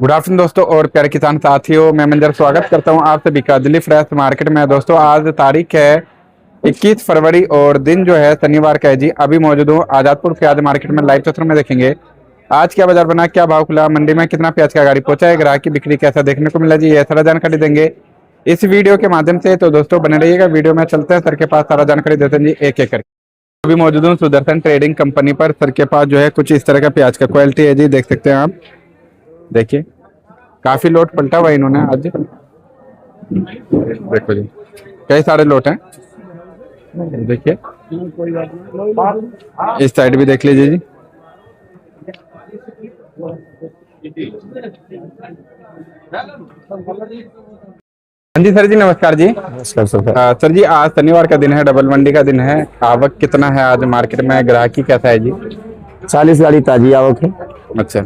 Good afternoon दोस्तों और प्यारे किसान साथियों, मैं मंजर स्वागत करता हूं आप सभी का दिल्ली फ्रेश मार्केट में। दोस्तों आज तारीख है 21 फरवरी और दिन जो है शनिवार का है जी। अभी मौजूद हूं आजादपुर प्याज मार्केट में। लाइव चित्र में देखेंगे आज क्या बाजार बना, क्या भाव खुला, मंडी में कितना प्याज का गाड़ी पहुंचा है, ग्राहक की बिक्री कैसा देखने को मिला जी, ये सारा जानकारी देंगे इस वीडियो के माध्यम से। तो दोस्तों बने रहिएगा, वीडियो में चलते हैं, सर के पास सारा जानकारी देते हैं जी एक एक करके। अभी मौजूद हूँ सुदर्शन ट्रेडिंग कंपनी पर। सर के पास जो है कुछ इस तरह का प्याज का क्वालिटी है जी, देख सकते हैं आप। देखिए काफी लोट पलटा हुआ इन्होंने आज, देखो जी कई सारे लोट हैं। देखिए इस साइड भी देख लीजिए जी। हाँ जी सर जी, नमस्कार जी। नमस्कार सर। सर जी आज शनिवार का दिन है, डबल मंडी का दिन है। आवक कितना है आज मार्केट में, ग्राहकी कैसा है जी? 40 गाड़ी ताजी आवक है। अच्छा,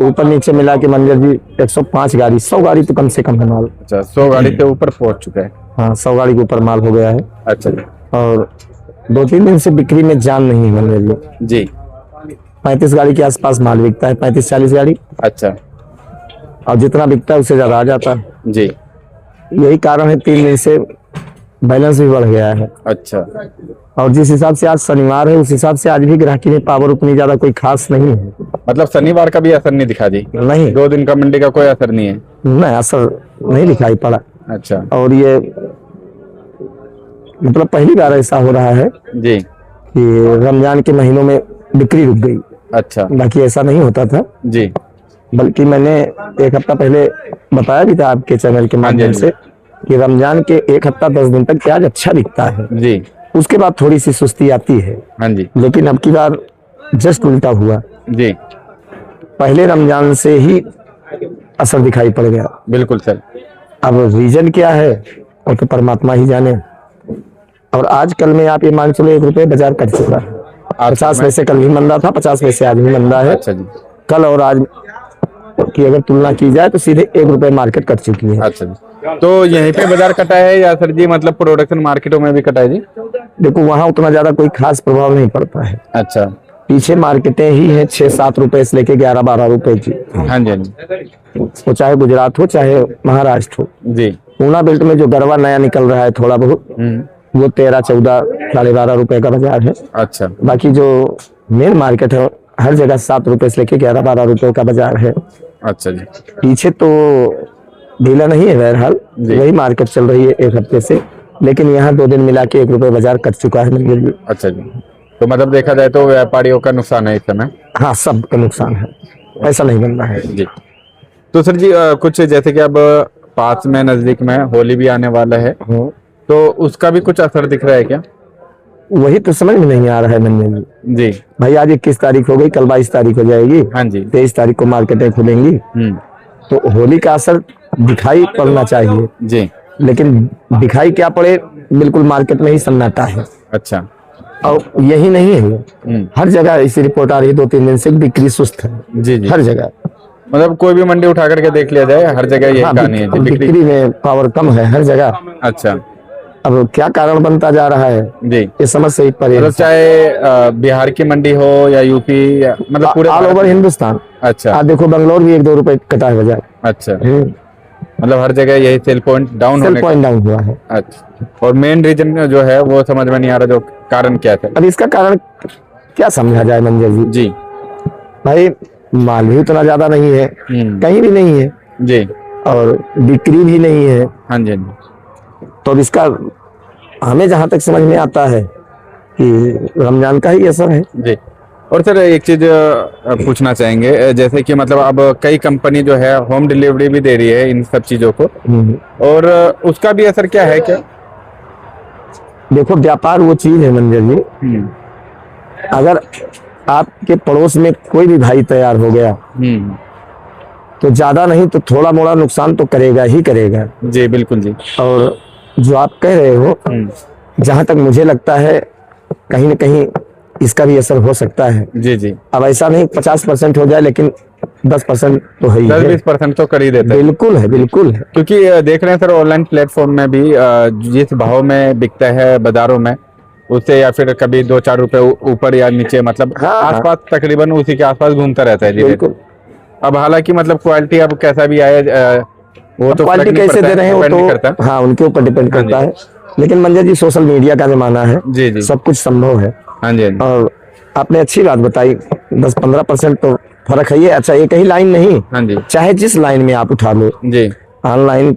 ऊपर नीचे मिला के मंजर जी 105 गाड़ी, 100 गाड़ी तो कम से कम है माल। अच्छा 100 गाड़ी के ऊपर पहुंच चुका है। हाँ 100 गाड़ी के ऊपर माल हो गया है। अच्छा जी। और 2-3 दिन से बिक्री में जान नहीं है मंजर जी। 35 गाड़ी के आसपास माल बिकता है, 35-40 गाड़ी। अच्छा। और जितना बिकता है उससे ज्यादा आ जाता है जी। यही कारण है 3 दिन से बैलेंस भी बढ़ गया है। अच्छा। और जिस हिसाब से आज शनिवार है उस हिसाब से आज भी ग्राहकी में पावर उतनी ज्यादा कोई खास नहीं है। मतलब शनिवार का भी असर नहीं दिखा जी? नहीं, 2 दिन का मंडी का कोई असर नहीं है? नहीं असर नहीं दिखाई पड़ा। अच्छा। और ये मतलब पहली बार ऐसा हो रहा है जी कि रमजान के महीनों में बिक्री रुक गई। अच्छा। बाकी ऐसा नहीं होता था जी। बल्कि मैंने 1 हफ्ता पहले बताया भी था आपके चैनल के माध्यम से कि रमजान के 1 हफ्ता 10 दिन तक प्याज अच्छा बिकता है जी। उसके बाद थोड़ी सी सुस्ती आती है। हाँ जी। लेकिन अब की बार जस्ट उल्टा हुआ। जी पहले रमजान से ही असर दिखाई पड़ गया। बिल्कुल सर। अब रीजन क्या है और तो परमात्मा ही जाने। और आज कल में आप ये मान चलो 1 रुपये बाजार कट चुका है। 50 पैसे कल भी मंदा था, 50 पैसे आज भी मंदा है। अच्छा जी। कल और आज की अगर तुलना की जाए तो सीधे 1 रुपये मार्केट कट चुकी है। अच्छा जी। तो यहीं पे बाजार कटा है या सर जी मतलब प्रोडक्शन मार्केटों में भी कटा है जी? देखो वहां उतना ज्यादा कोई खास प्रभाव नहीं पड़ता है। अच्छा। पीछे मार्केटें ही हैं 6-7 रुपए से लेके 11-12 रुपए की। हाँ जी। हाँ जी। वो चाहे गुजरात हो चाहे महाराष्ट्र हो। जी। पूना बेल्ट में जो गरबा नया निकल रहा है थोड़ा बहुत, वो 13-14 साढ़े 12 रुपए का बाजार है। अच्छा। बाकी जो मेन मार्केट है हर जगह 7 रुपए से लेके 11-12 रुपए का बाजार है। अच्छा जी। पीछे तो ढीला नहीं है, बहरहाल वही मार्केट चल रही है 1 हफ्ते से। लेकिन यहाँ 2 दिन मिला के 1 रुपये बाजार कट चुका है। अच्छा जी। तो मतलब देखा जाए तो व्यापारियों का नुकसान है इस समय? हाँ सबका नुकसान है, ऐसा नहीं बनना है जी। तो सर जी कुछ जैसे कि अब पास में नजदीक में होली भी आने वाला है, तो उसका भी कुछ असर दिख रहा है क्या? वही तो समझ में नहीं आ रहा है मंजर जी। भाई आज 21 तारीख हो गई, कल 22 तारीख हो जाएगी। हाँ जी। 23 तारीख को मार्केटें खुलेंगी। तो होली का असर दिखाई पड़ना चाहिए जी। लेकिन दिखाई क्या पड़े, बिल्कुल मार्केट में ही सन्नाटा है। अच्छा। और यही नहीं है, हर जगह ऐसी रिपोर्ट आ रही है 2-3 दिन से बिक्री सुस्त है। जी जी। हर जगह मतलब कोई भी मंडी उठा करके देख लिया जाए हर जगह यही कहानी है जी, बिक्री में पावर कम है हर जगह। अच्छा। अब क्या कारण बनता जा रहा है जी, ये समझ से ही परे। मतलब चाहे बिहार की मंडी हो या यूपी या मतलब पूरे ऑल ओवर हिंदुस्तान। अच्छा। आप देखो बेंगलोर भी 1-2 रुपए कटा है बाजार। अच्छा। मतलब हर जगह यही सेल पॉइंट डाउन हुआ है। अच्छा। और मेन रीजन जो है वो समझ में नहीं आ रहा, जो कारण क्या है? अब इसका कारण क्या समझा जाए मंजर जी? जी भाई माल भी उतना ज्यादा नहीं है, कहीं भी नहीं है जी, और बिक्री भी नहीं है। हाँ जी। तो अब इसका हमें जहां तक समझ में आता है कि रमजान का ही असर है जी। और सर एक चीज पूछना चाहेंगे, जैसे कि मतलब अब कई कंपनी जो है होम डिलीवरी भी दे रही है इन सब चीजों को, और उसका भी असर क्या है क्या? देखो व्यापार वो चीज है मंजर जी, अगर आपके पड़ोस में कोई भी भाई तैयार हो गया तो ज्यादा नहीं तो थोड़ा मोड़ा नुकसान तो करेगा ही करेगा। जी बिल्कुल जी। और जो आप कह रहे हो, जहां तक मुझे लगता है कहीं ना कहीं इसका भी असर हो सकता है। जी जी। अब ऐसा नहीं 50% हो जाए, लेकिन 10% तो है ही, 10-20% तो कर ही देते हैं। बिल्कुल है, बिल्कुल है। क्योंकि देख रहे हैं सर ऑनलाइन प्लेटफॉर्म में भी जिस भाव में बिकता है बाजारों में उससे या फिर कभी 2-4 रुपए ऊपर या नीचे, मतलब आसपास तकरीबन उसी के आसपास घूमता रहता है जी। बिल्कुल। अब हालांकि मतलब क्वालिटी अब कैसा भी आए वो तो क्वालिटी फर्क नहीं कैसे पड़ता दे रहे हैं वो depend नहीं तो करता। हाँ उनके ऊपर डिपेंड हाँ करता जी। है। लेकिन मंजर जी सोशल मीडिया का जमाना है, जी जी। सब कुछ संभव है। हाँ जी हाँ जी। और आपने अच्छी बात बताई, 10-15% तो फर्क है ये। अच्छा एक ही लाइन नहीं, हाँ जी। चाहे जिस लाइन में आप उठा लो, जी ऑनलाइन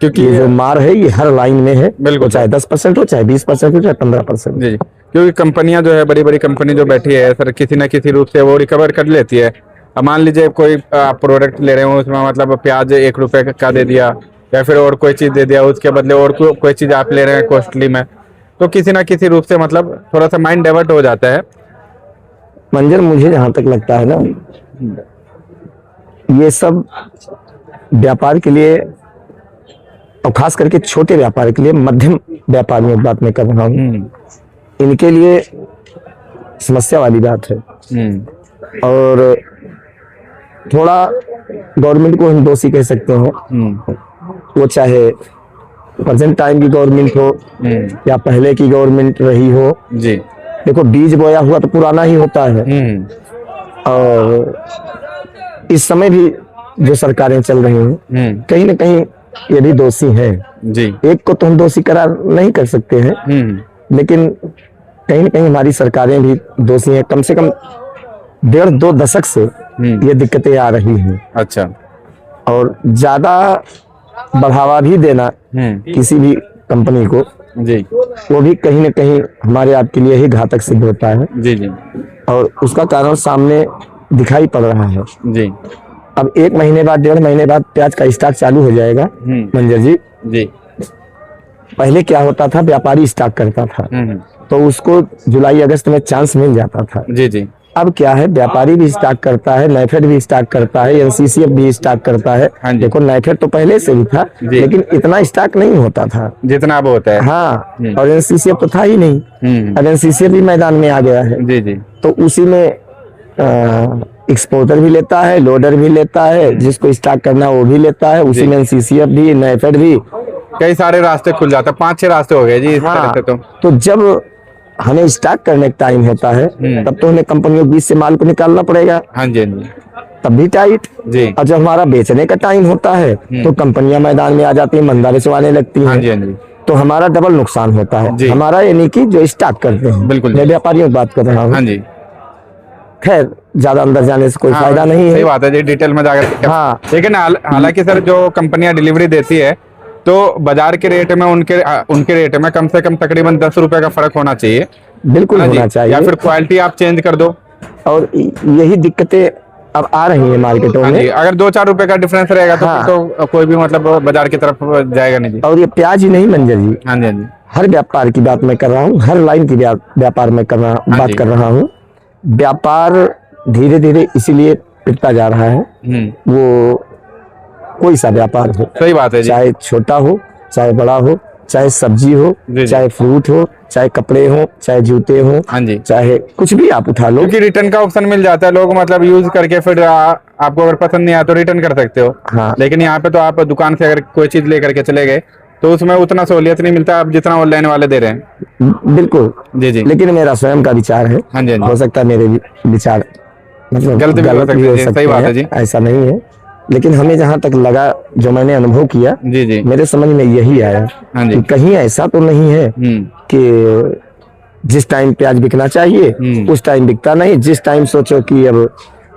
क्योंकि ये जो मार है ये हर लाइन में है। बिल्कुल वो चाहे 10% हो, चाहे 20% हो, चाहे 15%। जी जी। क्योंकि कंपनियां जो है बड़ी बड़ी कंपनी जो बैठी है सर किसी ना किसी रूप से वो रिकवर कर लेती है। अब मान लीजिए कोई प्रोडक्ट ले रहे हो उसमें मतलब प्याज 1 रुपए का दे दिया या फिर और कोई चीज दे दिया उसके बदले और कोई चीज आप ले रहे हैं कॉस्टली में, तो किसी ना किसी रूप से मतलब थोड़ा सा माइंड डाइवर्ट हो जाता है। मंजर मुझे जहां तक लगता है ना, ये सब व्यापार के लिए और खास करके छोटे व्यापार के लिए, मध्यम व्यापारियों की बात मैं कर रहा हूँ, इनके लिए समस्या वाली बात है। और थोड़ा गवर्नमेंट को हम दोषी कह सकते हैं, वो चाहे प्रेजेंट टाइम की गवर्नमेंट हो या पहले की गवर्नमेंट रही हो। जी। देखो बीज बोया हुआ तो पुराना ही होता है। और इस समय भी जो सरकारें चल रही हैं कहीं ना कहीं ये भी दोषी हैं। जी। एक को तो हम दोषी करार नहीं कर सकते हैं, लेकिन कहीं ना कहीं हमारी सरकारें भी दोषी हैं। कम से कम 1.5-2 दशक से ये दिक्कतें आ रही हैं। अच्छा। और ज्यादा बढ़ावा भी देना किसी भी कंपनी को, जी वो भी कहीं ना कहीं हमारे आपके लिए ही घातक सिद्ध होता है। जी जी। और उसका कारण सामने दिखाई पड़ रहा है। जी अब 1 महीने बाद 1.5 महीने बाद प्याज का स्टॉक चालू हो जाएगा मंजर जी। जी। पहले क्या होता था, व्यापारी स्टॉक करता था तो उसको जुलाई अगस्त में चांस मिल जाता था। जी जी। अब क्या है, व्यापारी भी स्टॉक करता है, नाइफेड भी स्टॉक करता है, एनसीसीएफ भी स्टॉक करता है। हाँ जी। देखो नाइफेड तो पहले से भी था लेकिन इतना स्टॉक नहीं होता था जितना अब होता है। हाँ, और एनसीसीएफ तो था ही नहीं। अब एनसीसीएफ भी मैदान में आ गया है। जी जी। तो उसी में एक्सपोर्टर भी लेता है, लोडर भी लेता है, जिसको स्टॉक करना वो भी लेता है। उसी में एनसीसीएफ भी, नाइफेड भी, कई सारे रास्ते खुल जाते हैं, 5-6 रास्ते हो गए जी इस तरह से। तो जब हमें स्टॉक करने का टाइम होता है तब तो हमें कंपनियों के बीच से माल को निकालना पड़ेगा। हाँ जी हाँ जी। तब भी टाइट। जी। और जब हमारा बेचने का टाइम होता है तो कंपनियां मैदान में आ जाती हैं, मंदा बेचवाने लगती हाँ जी हैं। हाँ जी। तो हमारा डबल नुकसान होता है। हमारा यानी कि जो स्टॉक करते हैं, बिल्कुल मैं व्यापारियों की बात कर रहा हूँ। हाँ जी। खैर ज्यादा अंदर जाने से कोई फायदा नहीं है। सही बात है जी, डिटेल में जाकर। हाँ। लेकिन हालांकि सर जो कंपनियां डिलीवरी देती है तो बाजार के रेट में उनके रेट में कम से कम तकरीबन 10 रुपए का फर्क होना चाहिए। बिल्कुल होना चाहिए। या फिर क्वालिटी आप चेंज कर दो। और यही दिक्कतें अब आ रही है मार्केटों में। अगर 2-4 रुपए का डिफरेंस रहेगा तो हाँ। फिर तो कोई भी मतलब बाजार की तरफ जाएगा नहीं जी। और ये प्याज ही नहीं मंजर जी, हाँ जी हाँ जी। हर व्यापार की बात मैं कर रहा हूँ, हर लाइन की व्यापार में बात कर रहा हूँ। व्यापार धीरे धीरे इसीलिए पिटता जा रहा है, वो कोई सा व्यापार हो। सही बात है जी। चाहे छोटा हो, चाहे बड़ा हो, चाहे सब्जी हो, चाहे फ्रूट हो, चाहे कपड़े हो, चाहे जूते हो, हाँ जी। चाहे कुछ भी आप उठा लो। क्योंकि रिटर्न का ऑप्शन मिल जाता है, लोग मतलब यूज करके फिर आपको अगर पसंद नहीं आया तो रिटर्न कर सकते हो। हाँ। लेकिन यहाँ पे तो आप दुकान से अगर कोई चीज लेकर के चले गए तो उसमें उतना सहूलियत नहीं मिलता आप जितना ऑनलाइन वाले दे रहे हैं। बिल्कुल। जी जी। लेकिन मेरा स्वयं का विचार है, हाँ जी हाँ जी। हो सकता है मेरे विचार मतलब गलत भी हो सकते सकते सही बात है हैं, जी। ऐसा नहीं है। लेकिन हमें जहाँ तक लगा, जो मैंने अनुभव किया, जी जी। मेरे समझ में यही आया हाँ जी। कि कहीं ऐसा तो नहीं है कि जिस टाइम प्याज बिकना चाहिए उस टाइम बिकता नहीं। जिस टाइम सोचो कि अब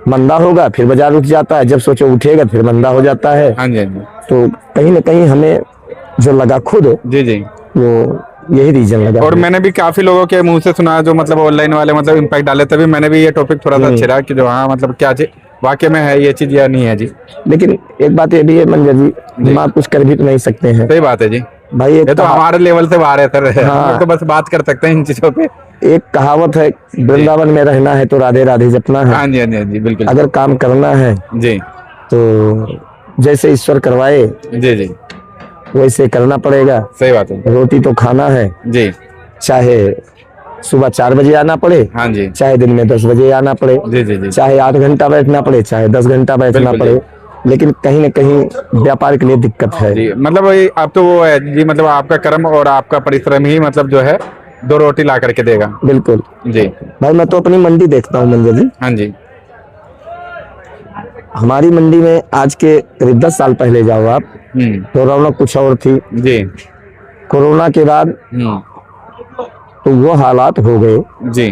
मंदा होगा फिर बाजार उठ जाता है, जब सोचो उठेगा फिर मंदा हो जाता है। हाँ जी हाँ जी। तो कहीं ना कहीं हमें जो लगा खुद, जी जी, वो यही रीजन लगा। और मैंने भी काफी लोगों के मुंह से सुना जो मतलब ऑनलाइन वाले मतलब इम्पैक्ट डाले, तभी मैंने भी ये टॉपिक थोड़ा सा छिड़ा कि जो हाँ मतलब क्या चीज वाकई में है ये चीज या नहीं है जी। लेकिन एक बात ये भी है मंजर जी, हम आप कुछ कर भी तो नहीं सकते हैं। सही बात है जी भाई। ये तो हमारे लेवल से बाहर है सर। हाँ। हम तो बस बात कर सकते हैं इन चीजों पे। एक कहावत है, वृंदावन में रहना है तो राधे राधे जपना है। हाँ जी हाँ जी हाँ जी बिल्कुल। अगर काम करना है जी तो जैसे ईश्वर करवाए जी जी वैसे करना पड़ेगा। सही बात है रोटी तो खाना है, जी। चाहे सुबह 4 बजे आना पड़े, हाँ जी। चाहे दिन में 10 बजे आना पड़े, जी जी जी। चाहे 8 घंटा बैठना पड़े, चाहे 10 घंटा बैठना बिल्कुल पड़े। लेकिन कहीं न कहीं व्यापार के लिए दिक्कत है जी। मतलब वही अब तो वो है जी, मतलब आपका कर्म और आपका परिश्रम ही मतलब जो है 2 रोटी ला करके देगा। बिल्कुल जी भाई। मैं तो अपनी मंडी देखता हूँ मंजर जी, हाँ जी। हमारी मंडी में आज के करीब 10 साल पहले जाओ आप, तो रौनक कुछ और थी जी। कोरोना के बाद तो वो हालात हो गए जी।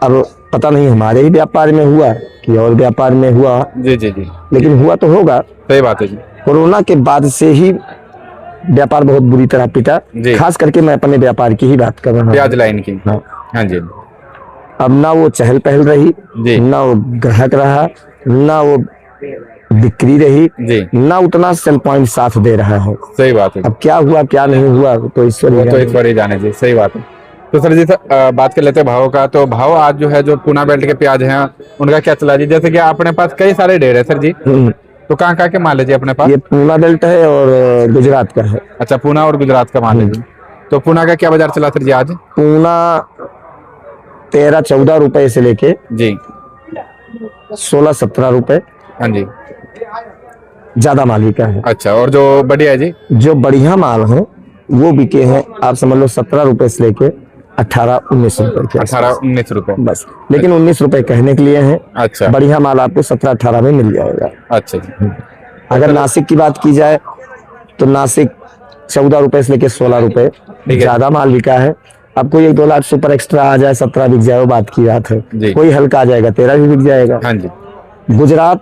अब पता नहीं हमारे ही व्यापार में हुआ कि और व्यापार में हुआ, जी जी जी, लेकिन हुआ तो होगा। सही बात है जी। कोरोना के बाद से ही व्यापार बहुत बुरी तरह पिटा, खास करके मैं अपने व्यापार की ही बात कर रहा हूँ, प्याज लाइन की। हाँ। हाँ जी। अब ना वो चहल पहल रही, ना वो ग्राहक रहा, ना वो बिक्री रही जी, ना उतना सेल पॉइंट साथ दे रहा है। सही बात है। अब क्या हुआ क्या नहीं हुआ तो ईश्वर ही जाने जी, सही बात है। तो सर जी बात कर लेते हैं भाव का। तो भाव आज जो है जो पूना बेल्ट के प्याज हैं उनका क्या चला जी? जैसे कि अपने पास कई सारे ढेर है सर जी, तो कहाँ के माल है जी अपने पास? ये पूना बेल्ट है और गुजरात का है। अच्छा, पूना और गुजरात का माल है जी। तो पूना का क्या बाजार चला सर जी आज? पूना 13-14 रुपए से लेके जी 16-17 रुपए। हाँ जी, ज्यादा माल बिका है। अच्छा, और जो बढ़िया है जी? जो बढ़िया माल है वो बिके हैं आप समझ लो 17 रुपए से लेके 18-19 रुपए। 18-19 रुपए बस, लेकिन 19 रुपए कहने के लिए हैं। अच्छा, बढ़िया माल आपको 17-18 में मिल जाएगा। अच्छा जी। अगर नासिक की बात की जाए तो नासिक 14 रुपए से लेके 16 रुपए ज्यादा माल बिका है। अब कोई 1-2 लाख सुपर एक्स्ट्रा आ जाए 17 बिक जाए वो बात की बात है, कोई हल्का आ जाएगा 13 भी बिक जाएगा। हाँ जी। गुजरात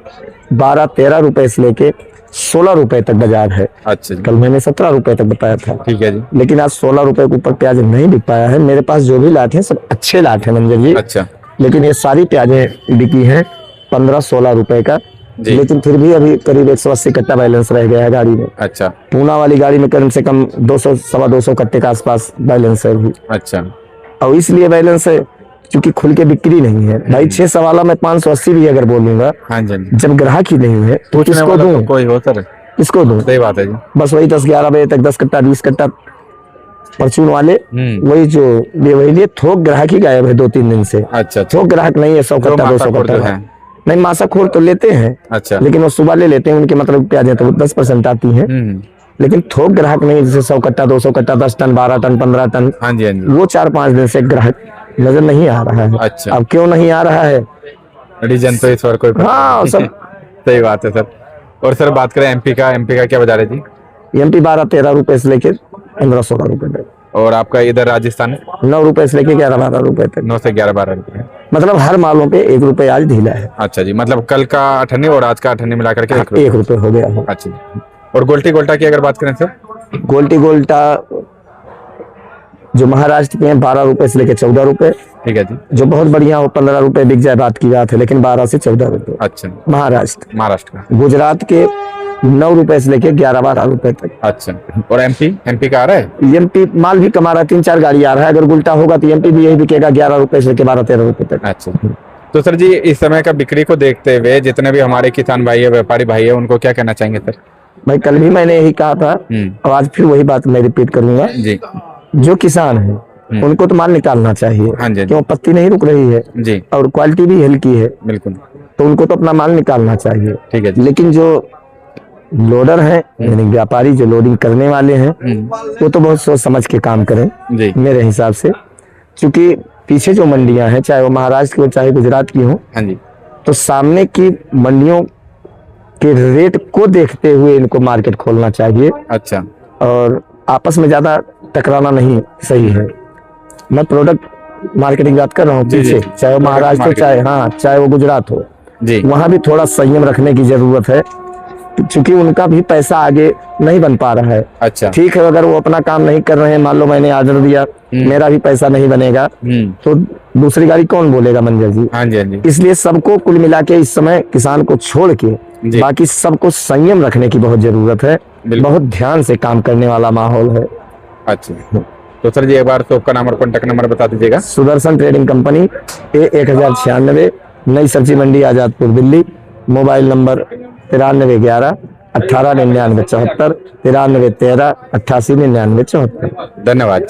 12-13 रुपए से लेके 16 रुपए तक बाजार है। अच्छा, कल मैंने 17 रुपए तक बताया था। ठीक है जी। लेकिन आज 16 रुपए के ऊपर प्याज नहीं बिक पाया है। मेरे पास जो भी लाट है सब अच्छे लाट है मंजर जी। अच्छा, लेकिन ये सारी प्याजें बिकी हैं 15-16 रुपए का, लेकिन फिर भी अभी करीब 180 कट्टा बैलेंस रह गया है गाड़ी में। अच्छा, पूना वाली गाड़ी में कम से कम 200-225 कट्टे के आसपास बैलेंस है अभी। अच्छा, और इसलिए बैलेंस है क्योंकि खुल के बिक्री नहीं है भाई। 6 सवाला में 580 भी अगर बोलूंगा, हाँ जी, जब ग्राहक ही नहीं है तो किसको दूं? कोई हो सर, किसको दूं? सही बात है जी। बस वही 10-11 बजे तक 10 कट्टा 20 कट्टा परचून वाले वही जो वही थोक ग्राहक ही गायब है 2-3 दिन से। अच्छा, थोक ग्राहक नहीं है। 100 कट्टा 200 कट्टा नहीं, मासाखोर तो लेते हैं। अच्छा, लेकिन वो सुबह ले लेते हैं, उनके मतलब प्याजें तो 10% आती हैं। लेकिन थोक ग्राहक नहीं, जैसे 100 कट्टा 200 कट्टा 10 टन 12 टन 15 टन, हाँ जी, हाँ जी, वो 4-5 दिन से ग्राहक नजर नहीं आ रहा है। अच्छा, अब क्यों नहीं आ रहा है रीजन तो इस बार कोई हाँ सब सही बात है सर। और सर बात करें एमपी का क्या बाजार है जी? एमपी 12-13 रुपए से लेके 15-16 रुपए तक। और आपका इधर राजस्थान 9 रुपए से लेके 11-12 रुपए तक। 9 से 11-12 रुपए, मतलब हर मालों पे 1 रुपए आज ढीला है। अच्छा जी, मतलब कल का 8 और आज का 8 मिलाकर के 1 रुपए हो गया है। अच्छा, और गोल्टी गोल्टा की अगर बात करें सर? गोल्टी गोल्टा जो महाराष्ट्र के हैं 12 रुपए से लेके 14 रुपए। ठीक है जी। जो बहुत बढ़िया हो 15 रुपए बिक जाए बात की बात है, लेकिन 12 से 14 रुपए। अच्छा, महाराष्ट्र का। गुजरात के 9 रुपए से लेके 11-12 रुपए तक। अच्छा, और एमपी का आ रहा है? एमपी माल भी कमा रहा है, 3-4 गाड़ी आ रहा है। अगर उल्टा होगा तो एमपी भी यही बिकेगा 11 रुपए से लेके 12-13 रुपए तक। अच्छा, तो सर जी इस समय का बिक्री को देखते हुए जितने भी हमारे किसान भाई है, व्यापारी भाई है, उनको क्या कहना चाहेंगे सर? भाई कल भी मैंने यही कहा था और आज फिर वही बात मैं रिपीट करूंगा जी। जो किसान है उनको तो माल निकालना चाहिए। हाँ जी, क्यों पत्ती नहीं रुक रही है जी, और क्वालिटी भी हल्की है बिल्कुल, तो उनको तो अपना माल निकालना चाहिए। ठीक है, लेकिन जो लोडर है यानी व्यापारी जो लोडिंग करने वाले हैं वो तो बहुत सोच समझ के काम करें जी, मेरे हिसाब से। क्योंकि पीछे जो मंडियां हैं चाहे वो महाराष्ट्र की हो चाहे गुजरात की हो, हाँ जी, तो सामने की मंडियों के रेट को देखते हुए इनको मार्केट खोलना चाहिए। अच्छा, और आपस में ज्यादा टकराना नहीं सही है। मैं प्रोडक्ट मार्केटिंग बात कर रहा हूँ पीछे, चाहे वो महाराष्ट्र हो चाहे वो गुजरात हो जी, वहां भी थोड़ा संयम रखने की जरूरत है क्योंकि उनका भी पैसा आगे नहीं बन पा रहा है। अच्छा, ठीक है, अगर वो अपना काम नहीं कर रहे हैं, मान लो मैंने ऑर्डर दिया मेरा भी पैसा नहीं बनेगा तो दूसरी गाड़ी कौन बोलेगा मंजर जी? हाँ जी, हाँ जी। इसलिए सबको कुल मिला के इस समय किसान को छोड़ के बाकी सबको संयम रखने की बहुत जरूरत है। बहुत ध्यान से काम करने वाला माहौल है। अच्छा, तो सर जी एक बार शॉप का नाम और कॉन्टेक्ट नंबर बता दीजिएगा। सुदर्शन ट्रेडिंग कंपनी A1096, नई सब्जी मंडी आजादपुर दिल्ली। Mobile number 9311 189974 9313 889974। धन्यवाद।